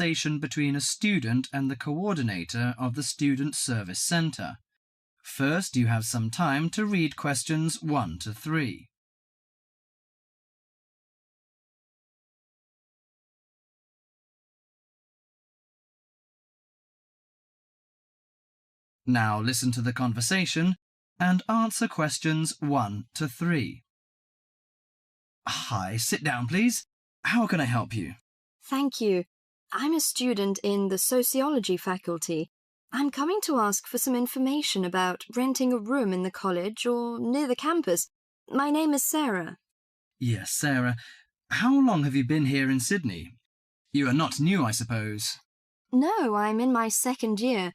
conversation between a student and the coordinator of the Student Service Centre. First, you have some time to read questions 1 to 3. Now listen to the conversation and answer questions 1 to 3. Hi, sit down, please. How can I help you? Thank you. I'm a student in the sociology faculty. I'm coming to ask for some information about renting a room in the college or near the campus. My name is Sarah. Yes, Sarah. How long have you been here in Sydney? You are not new, I suppose. No, I'm in my second year.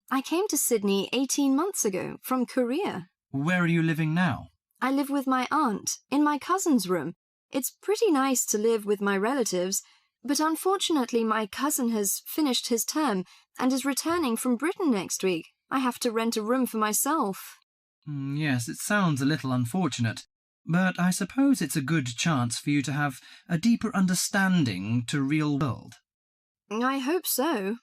I came to Sydney 18 months ago from Korea. Where are you living now? I live with my aunt in my cousin's room. It's pretty nice to live with my relatives, but unfortunately my cousin has finished his term and is returning from Britain next week. I have to rent a room for myself. Yes, it sounds a little unfortunate, but I suppose it's a good chance for you to have a deeper understanding to real world. I hope so.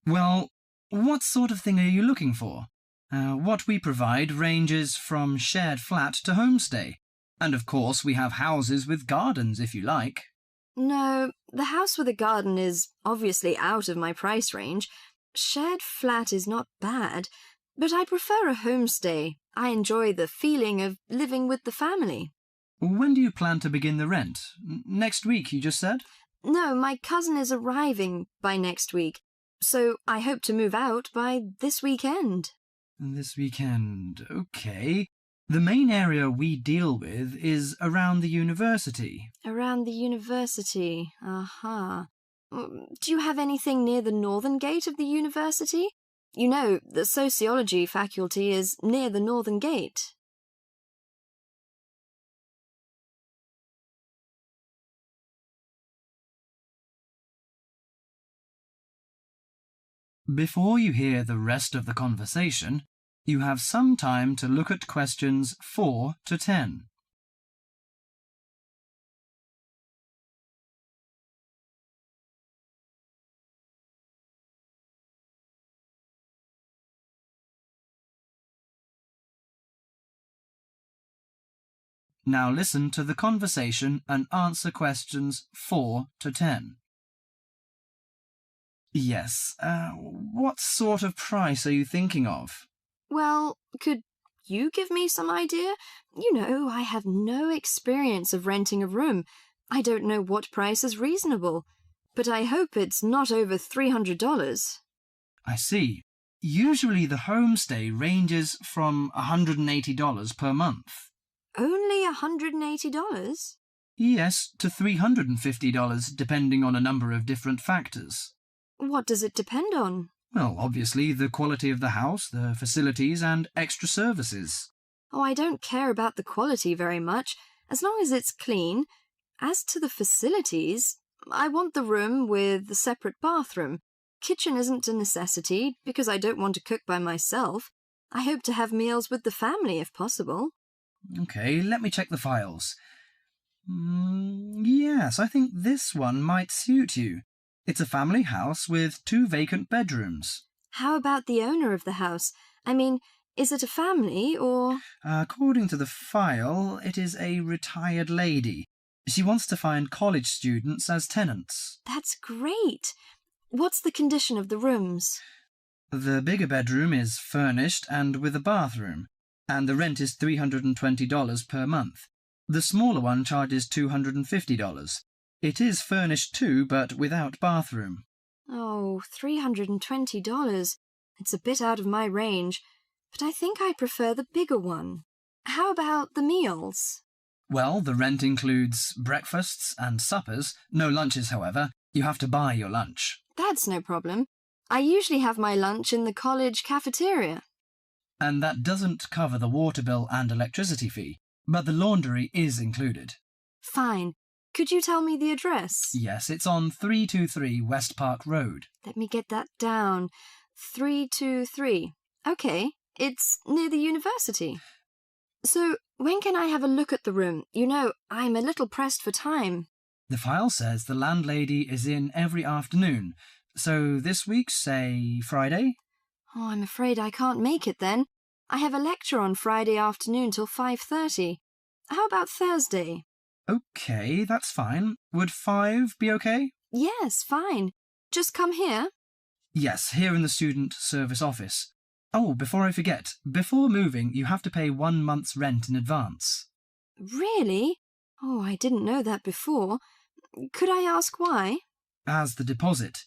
Well, what sort of thing are you looking for? What we provide ranges from shared flat to homestay. And of course we have houses with gardens if you like. No, the house with a garden is obviously out of my price range. Shared flat is not bad, but I prefer a homestay. I enjoy the feeling of living with the family. When do you plan to begin the rent? Next week, you just said? No, my cousin is arriving by next week, so I hope to move out by this weekend. This weekend, okay. The main area we deal with is around the university. Around the university, aha. Do you have anything near the northern gate of the university? You know, the sociology faculty is near the northern gate. Before you hear the rest of the conversation, you have some time to look at questions 4 to 10. Now listen to the conversation and answer questions 4 to 10. Yes, what sort of price are you thinking of? Well, could you give me some idea? You know, I have no experience of renting a room. I don't know what price is reasonable, but I hope it's not over $300. I see. Usually the homestay ranges from $180 per month. Only $180? Yes, to $350 depending on a number of different factors. What does it depend on? Well, obviously the quality of the house, the facilities and extra services. Oh, I don't care about the quality very much, as long as it's clean. As to the facilities, I want the room with the separate bathroom. Kitchen isn't a necessity, because I don't want to cook by myself. I hope to have meals with the family if possible. Okay, let me check the files. Yes, I think this one might suit you. It's a family house with 2 vacant bedrooms. How about the owner of the house? I mean, is it a family or... According to the file, it is a retired lady. She wants to find college students as tenants. That's great. What's the condition of the rooms? The bigger bedroom is furnished and with a bathroom, and the rent is $320 per month. The smaller one charges $250. It is furnished too, but without bathroom. Oh, $320. It's a bit out of my range, but I think I prefer the bigger one. How about the meals? Well, the rent includes breakfasts and suppers. No lunches, however. You have to buy your lunch. That's no problem. I usually have my lunch in the college cafeteria. And that doesn't cover the water bill and electricity fee, but the laundry is included. Fine. Could you tell me the address? Yes, it's on 323 West Park Road. Let me get that down. 323. Okay, it's near the university. So, when can I have a look at the room? You know, I'm a little pressed for time. The file says the landlady is in every afternoon, So this week, say Friday? Oh, I'm afraid I can't make it then. I have a lecture on Friday afternoon till 5:30. How about Thursday? Okay, that's fine. Would 5 be okay? Yes, fine. Just come here. Yes, here in the student service office. Oh, before I forget, before moving, you have to pay 1 month's rent in advance. Really? Oh, I didn't know that before. Could I ask why? As the deposit.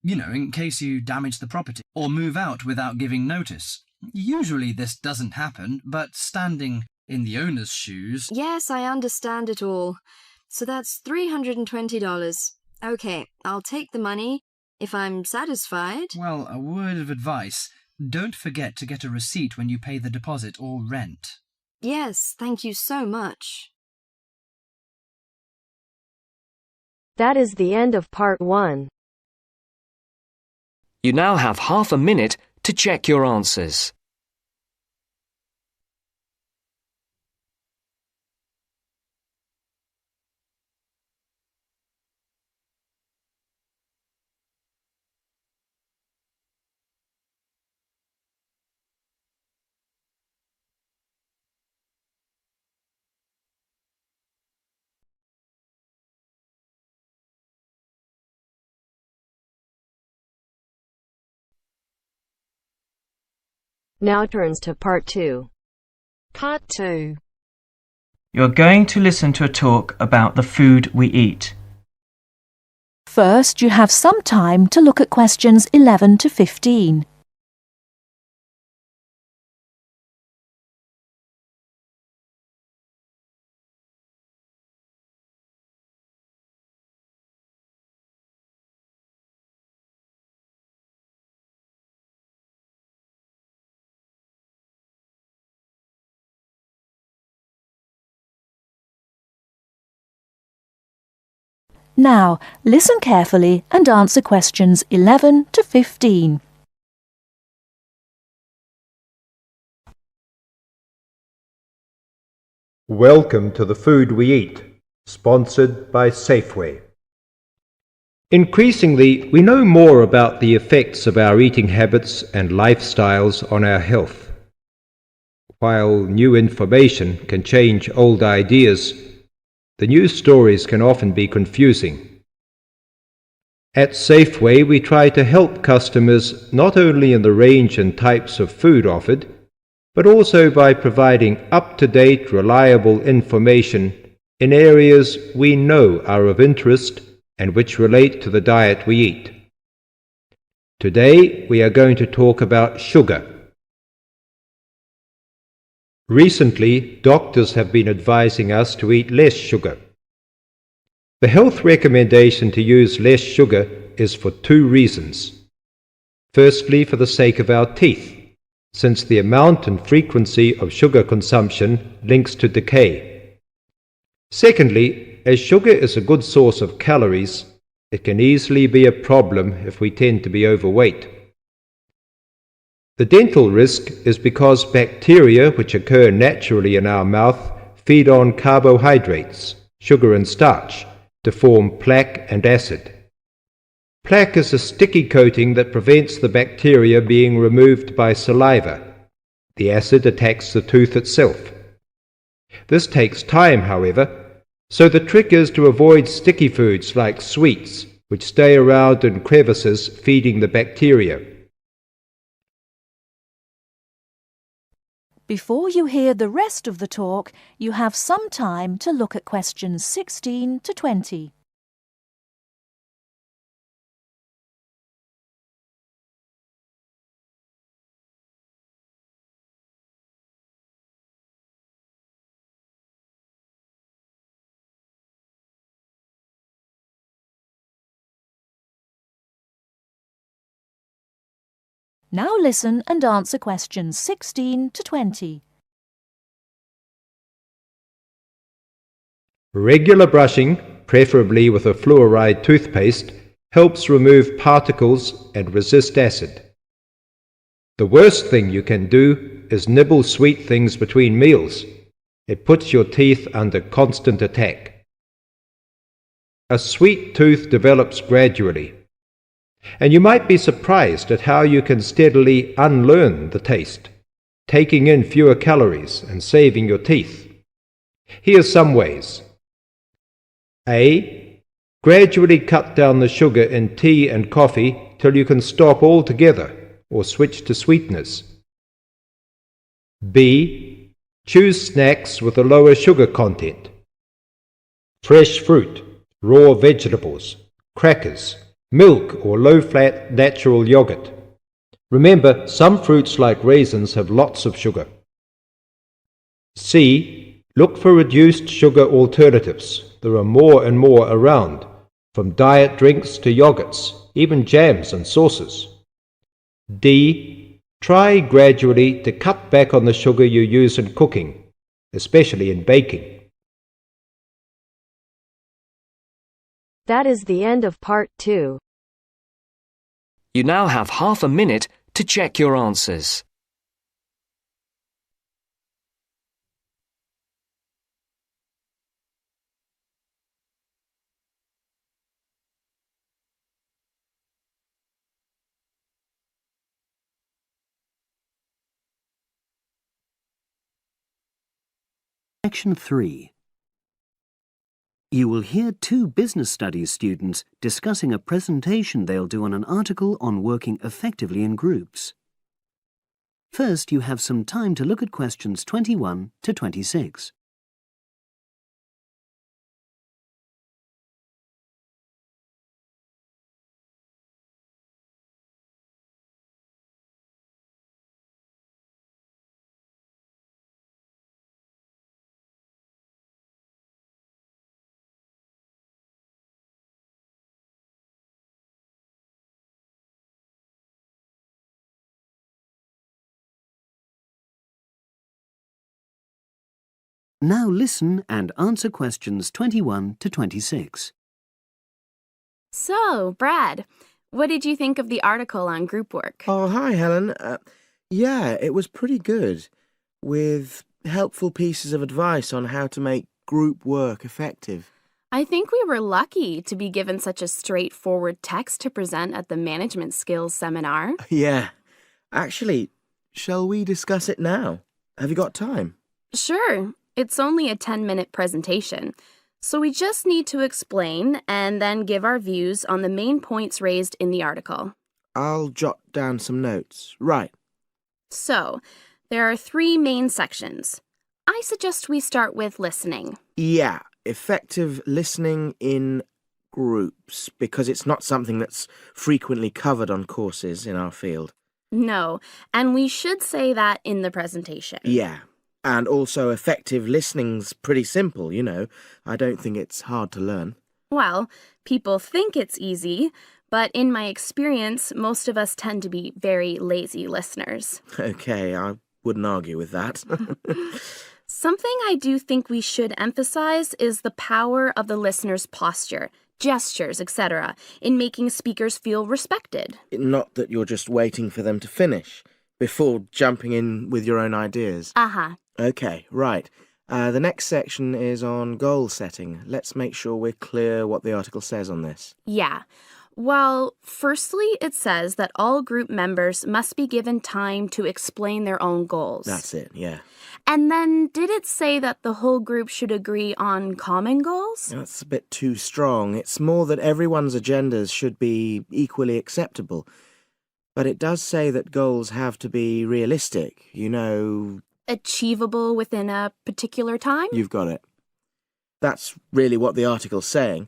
You know, in case you damage the property or move out without giving notice. Usually this doesn't happen, but standing in the owner's shoes... Yes, I understand it all. So that's $320. Okay, I'll take the money. If I'm satisfied... Well, a word of advice. Don't forget to get a receipt when you pay the deposit or rent. Yes, thank you so much. That is the end of part 1. You now have half a minute to check your answers. Now turns to part 2. Part 2. You're going to listen to a talk about the food we eat. First, you have some time to look at questions 11 to 15. Now, listen carefully and answer questions 11 to 15. Welcome to The Food We Eat, sponsored by Safeway. Increasingly, we know more about the effects of our eating habits and lifestyles on our health. While new information can change old ideas, the news stories can often be confusing. At Safeway, we try to help customers not only in the range and types of food offered, but also by providing up-to-date, reliable information in areas we know are of interest and which relate to the diet we eat. Today, we are going to talk about sugar. Recently, doctors have been advising us to eat less sugar. The health recommendation to use less sugar is for 2 reasons. Firstly, for the sake of our teeth, since the amount and frequency of sugar consumption links to decay. Secondly, as sugar is a good source of calories, it can easily be a problem if we tend to be overweight. The dental risk is because bacteria which occur naturally in our mouth feed on carbohydrates, sugar and starch, to form plaque and acid. Plaque is a sticky coating that prevents the bacteria being removed by saliva. The acid attacks the tooth itself. This takes time, however, so the trick is to avoid sticky foods like sweets, which stay around in crevices feeding the bacteria. Before you hear the rest of the talk, you have some time to look at questions 16 to 20. Now listen and answer questions 16 to 20. Regular brushing, preferably with a fluoride toothpaste, helps remove particles and resist acid. The worst thing you can do is nibble sweet things between meals. It puts your teeth under constant attack. A sweet tooth develops gradually. And you might be surprised at how you can steadily unlearn the taste, taking in fewer calories and saving your teeth. Here's some ways. A. Gradually cut down the sugar in tea and coffee till you can stop altogether or switch to sweeteners. B. Choose snacks with a lower sugar content. Fresh fruit, raw vegetables, crackers, milk or low-fat natural yogurt. Remember, some fruits like raisins have lots of sugar. C. Look for reduced sugar alternatives. There are more and more around, from diet drinks to yogurts, even jams and sauces. D. Try gradually to cut back on the sugar you use in cooking, especially in baking. That is the end of part 2. You now have half a minute to check your answers. Section 3. You will hear two business studies students discussing a presentation they'll do on an article on working effectively in groups. First, you have some time to look at questions 21 to 26. Now listen and answer questions 21 to 26. So, Brad, what did you think of the article on group work? Oh, hi, Helen. Yeah, it was pretty good, with helpful pieces of advice on how to make group work effective. I think we were lucky to be given such a straightforward text to present at the management skills seminar. Yeah. Actually, shall we discuss it now? Have you got time? Sure. It's only a 10-minute presentation, so we just need to explain and then give our views on the main points raised in the article. I'll jot down some notes. Right. So, there are 3 main sections. I suggest we start with listening. Yeah, effective listening in groups, because it's not something that's frequently covered on courses in our field. No, and we should say that in the presentation. Yeah. And also effective listening's pretty simple, you know. I don't think it's hard to learn. Well, people think it's easy, but in my experience, most of us tend to be very lazy listeners. Okay, I wouldn't argue with that. Something I do think we should emphasize is the power of the listener's posture, gestures, etc., in making speakers feel respected. Not that you're just waiting for them to finish before jumping in with your own ideas. Uh-huh. Okay, right. The next section is on goal setting. Let's make sure we're clear what the article says on this. Yeah. Well, firstly, it says that all group members must be given time to explain their own goals. That's it, yeah. And then, did it say that the whole group should agree on common goals? That's a bit too strong. It's more that everyone's agendas should be equally acceptable. But it does say that goals have to be realistic, you know. Achievable within a particular time? You've got it. That's really what the article's saying.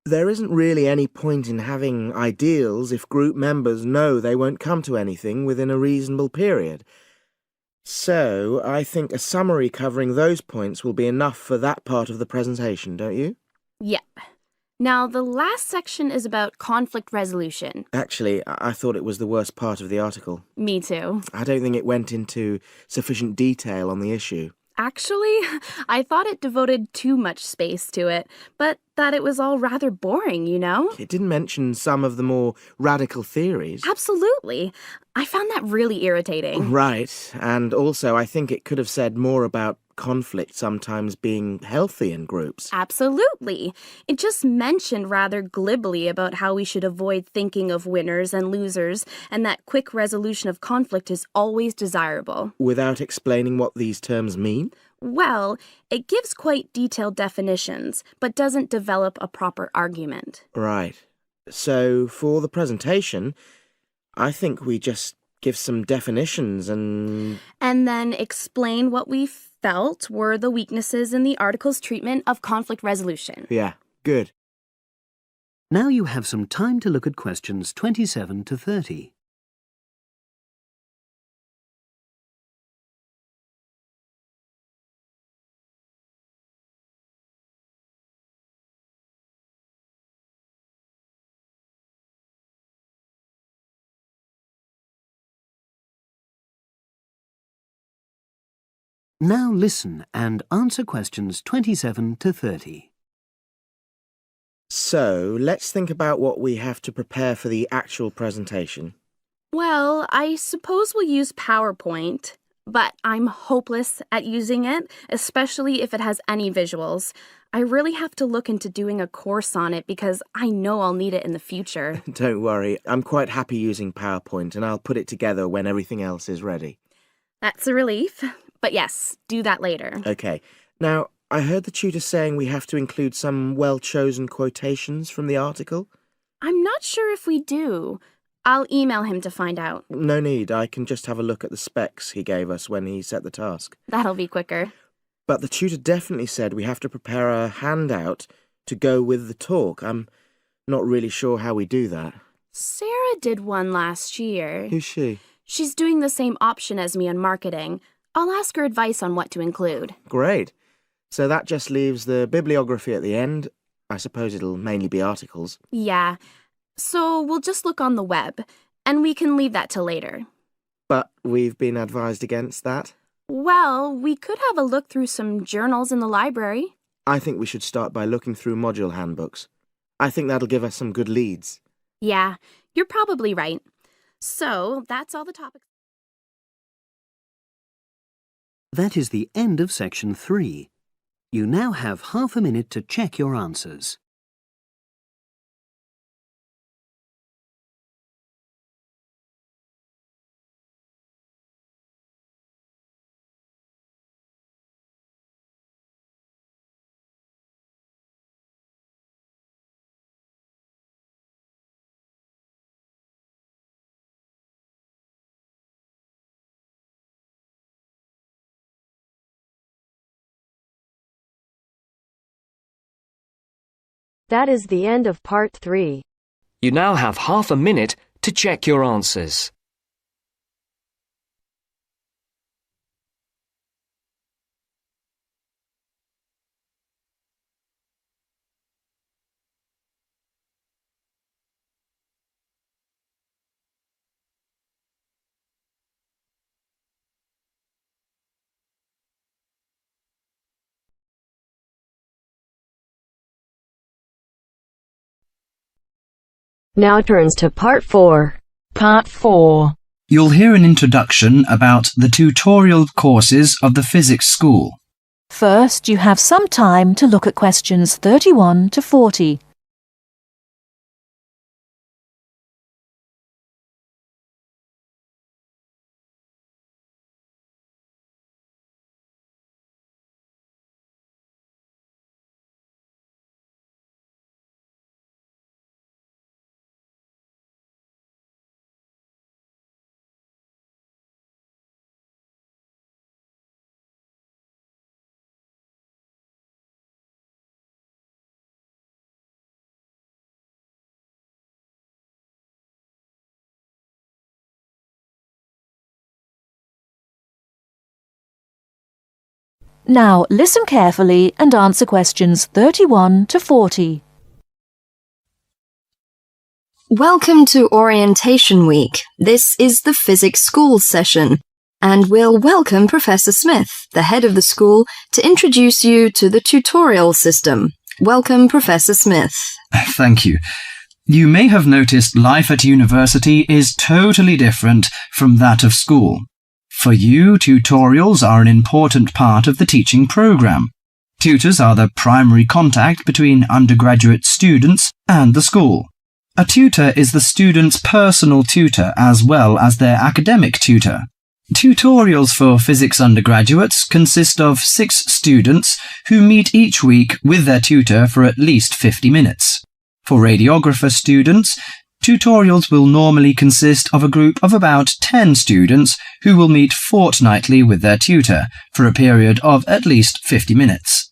There isn't really any point in having ideals if group members know they won't come to anything within a reasonable period. So, I think a summary covering those points will be enough for that part of the presentation, don't you? Yeah. Now, the last section is about conflict resolution. Actually, I thought it was the worst part of the article. Me too. I don't think it went into sufficient detail on the issue. Actually, I thought it devoted too much space to it, but that it was all rather boring, you know? It didn't mention some of the more radical theories. Absolutely. I found that really irritating. Right, and also I think it could have said more about conflict sometimes being healthy in groups. Absolutely. It just mentioned rather glibly about how we should avoid thinking of winners and losers, and that quick resolution of conflict is always desirable. Without explaining what these terms mean? Well, it gives quite detailed definitions, but doesn't develop a proper argument. Right. So, for the presentation, I think we just give some definitions and then explain what we felt were the weaknesses in the article's treatment of conflict resolution. Yeah, good. Now you have some time to look at questions 27 to 30. Now listen and answer questions 27 to 30. So, let's think about what we have to prepare for the actual presentation. Well, I suppose we'll use PowerPoint, but I'm hopeless at using it, especially if it has any visuals. I really have to look into doing a course on it because I know I'll need it in the future. Don't worry, I'm quite happy using PowerPoint and I'll put it together when everything else is ready. That's a relief. But yes, do that later. Okay. Now, I heard the tutor saying we have to include some well-chosen quotations from the article. I'm not sure if we do. I'll email him to find out. No need. I can just have a look at the specs he gave us when he set the task. That'll be quicker. But the tutor definitely said we have to prepare a handout to go with the talk. I'm not really sure how we do that. Sarah did one last year. Who's she? She's doing the same option as me in marketing. I'll ask her advice on what to include. Great. So that just leaves the bibliography at the end. I suppose it'll mainly be articles. Yeah. So we'll just look on the web, and we can leave that till later. But we've been advised against that? Well, we could have a look through some journals in the library. I think we should start by looking through module handbooks. I think that'll give us some good leads. Yeah, you're probably right. So that's all the topics. That is the end of section 3. You now have half a minute to check your answers. That is the end of part 3. You now have half a minute to check your answers. Now turns to part 4. Part 4. You'll hear an introduction about the tutorial courses of the physics school. First, you have some time to look at questions 31 to 40. Now listen carefully and answer questions 31 to 40. Welcome to Orientation Week. This is the physics school session, and we'll welcome Professor Smith, the head of the school, to introduce you to the tutorial system. Welcome, Professor Smith. Thank you. You may have noticed life at university is totally different from that of school. For you, tutorials are an important part of the teaching program. Tutors are the primary contact between undergraduate students and the school. A tutor is the student's personal tutor as well as their academic tutor. Tutorials for physics undergraduates consist of 6 students who meet each week with their tutor for at least 50 minutes. For radiographer students, tutorials will normally consist of a group of about 10 students who will meet fortnightly with their tutor for a period of at least 50 minutes.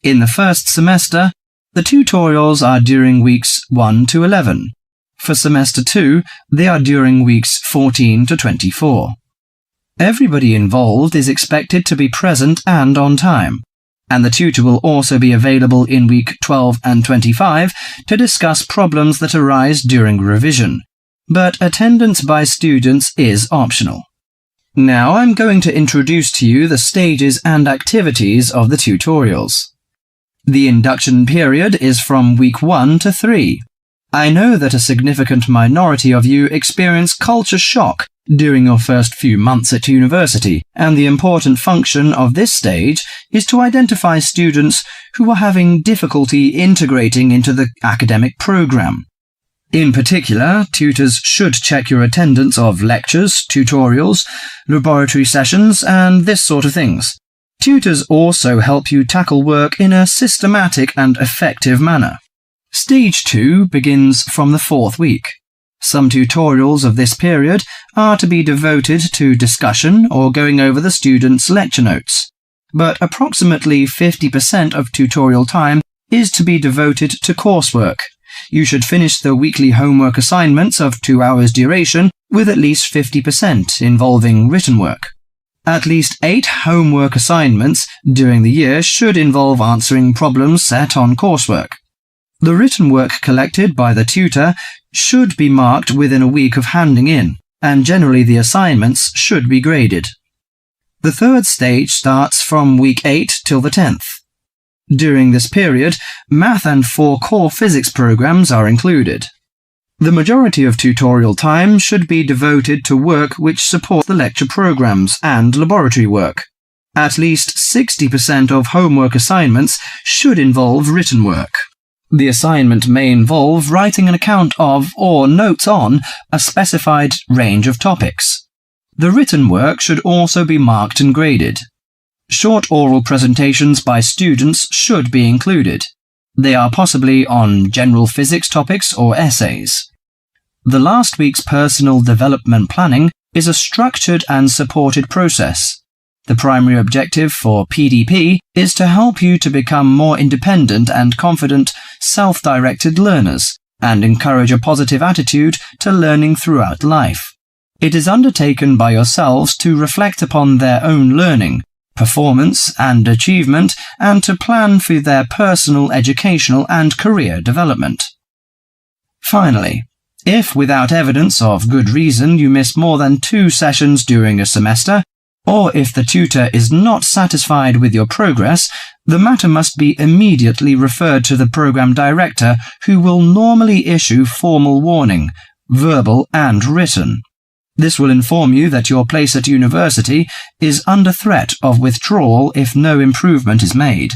In the first semester, the tutorials are during weeks 1 to 11. For semester 2, they are during weeks 14 to 24. Everybody involved is expected to be present and on time, and the tutor will also be available in week 12 and 25 to discuss problems that arise during revision, but attendance by students is optional. Now I'm going to introduce to you the stages and activities of the tutorials. The induction period is from week 1 to 3. I know that a significant minority of you experience culture shock during your first few months at university, and the important function of this stage is to identify students who are having difficulty integrating into the academic program. In particular, tutors should check your attendance of lectures, tutorials, laboratory sessions, and this sort of things. Tutors also help you tackle work in a systematic and effective manner. Stage 2 begins from the 4th week. Some tutorials of this period are to be devoted to discussion or going over the students' lecture notes, but approximately 50% of tutorial time is to be devoted to coursework. You should finish the weekly homework assignments of 2 hours duration with at least 50% involving written work. At least 8 homework assignments during the year should involve answering problems set on coursework. The written work collected by the tutor should be marked within a week of handing in, and generally the assignments should be graded. The 3rd stage starts from week 8 till the 10th. During this period, math and 4 core physics programs are included. The majority of tutorial time should be devoted to work which support the lecture programs and laboratory work. At least 60% of homework assignments should involve written work. The assignment may involve writing an account of or notes on a specified range of topics. The written work should also be marked and graded. Short oral presentations by students should be included. They are possibly on general physics topics or essays. The last week's personal development planning is a structured and supported process. The primary objective for PDP is to help you to become more independent and confident, self-directed learners, and encourage a positive attitude to learning throughout life. It is undertaken by yourselves to reflect upon their own learning, performance, and achievement, and to plan for their personal, educational, and career development. Finally, if without evidence of good reason you miss more than 2 sessions during a semester, or if the tutor is not satisfied with your progress, the matter must be immediately referred to the program director, who will normally issue formal warning, verbal and written. This will inform you that your place at university is under threat of withdrawal if no improvement is made.